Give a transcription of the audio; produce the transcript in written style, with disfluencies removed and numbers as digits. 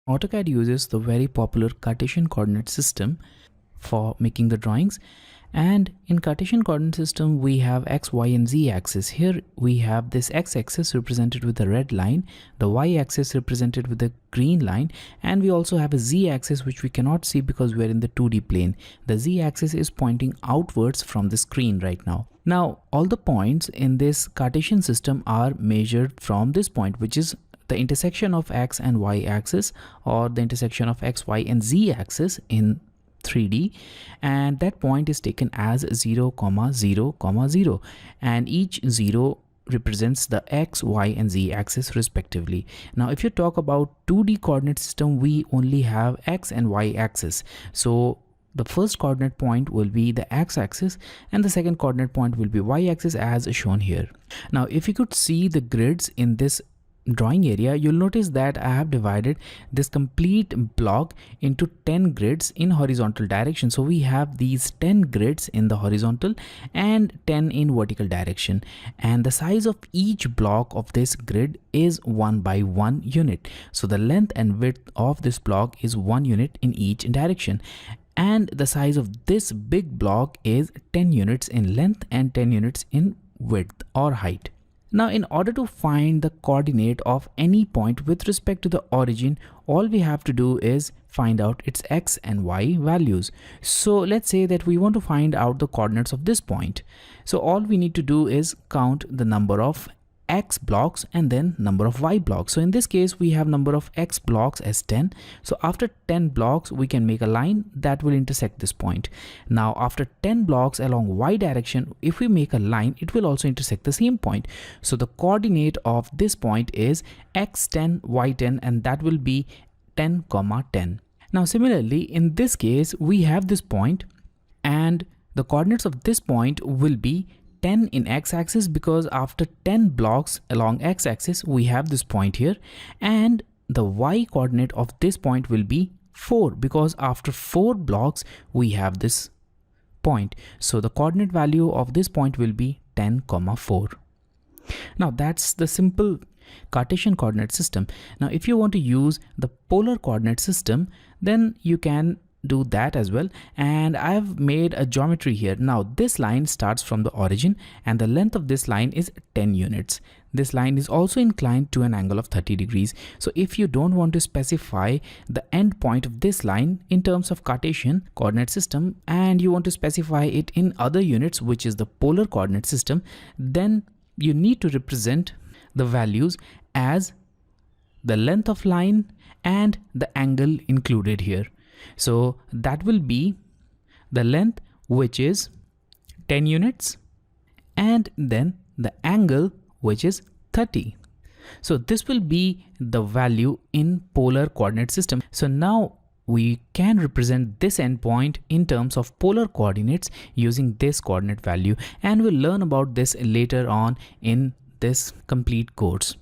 AutoCAD uses the very popular Cartesian coordinate system for making the drawings. And in Cartesian coordinate system, we have x, y, and z axis. Here we have this x-axis represented with a red line, the y-axis represented with a green line, and we also have a z-axis which we cannot see because we're in the 2D plane. The z-axis is pointing outwards from the screen right now. Now, all the points in this Cartesian system are measured from this point, which is the intersection of x and y axis, or the intersection of x, y, and z axis in 3D, and that point is taken as 0, 0, 0, and each 0 represents the x, y, and z axis respectively. Now if you talk about 2D coordinate system, we only have x and y axis. So the first coordinate point will be the x-axis and the second coordinate point will be y-axis as shown here. Now if you could see the grids in this drawing area, you'll notice that I have divided this complete block into 10 grids in horizontal direction. So we have these 10 grids in the horizontal and 10 in vertical direction, and the size of each block of this grid is 1 by 1 unit. So the length and width of this block is 1 unit in each direction, and the size of this big block is 10 units in length and 10 units in width or height. Now in order to find the coordinate of any point with respect to the origin, all we have to do is find out its x and y values. So let's say that we want to find out the coordinates of this point. So all we need to do is count the number of x blocks and then number of y blocks. So in this case we have number of x blocks as 10. So after 10 blocks we can make a line that will intersect this point. Now after 10 blocks along y direction, if we make a line, it will also intersect the same point. So the coordinate of this point is x10, y10, and that will be 10, 10. Now similarly in this case we have this point, and the coordinates of this point will be 10 in x-axis, because after 10 blocks along x-axis we have this point here, and the y coordinate of this point will be 4 because after 4 blocks we have this point. So the coordinate value of this point will be 10, 4. Now that's the simple Cartesian coordinate system. Now if you want to use the polar coordinate system, then you can do that as well, and I've made a geometry here. Now this line starts from the origin and the length of this line is 10 units. This line is also inclined to an angle of 30 degrees. So if you don't want to specify the end point of this line in terms of Cartesian coordinate system and you want to specify it in other units, which is the polar coordinate system, then you need to represent the values as the length of line and the angle included here. So that will be the length, which is 10 units, and then the angle, which is 30. So this will be the value in polar coordinate system. So now we can represent this endpoint in terms of polar coordinates using this coordinate value, and we'll learn about this later on in this complete course.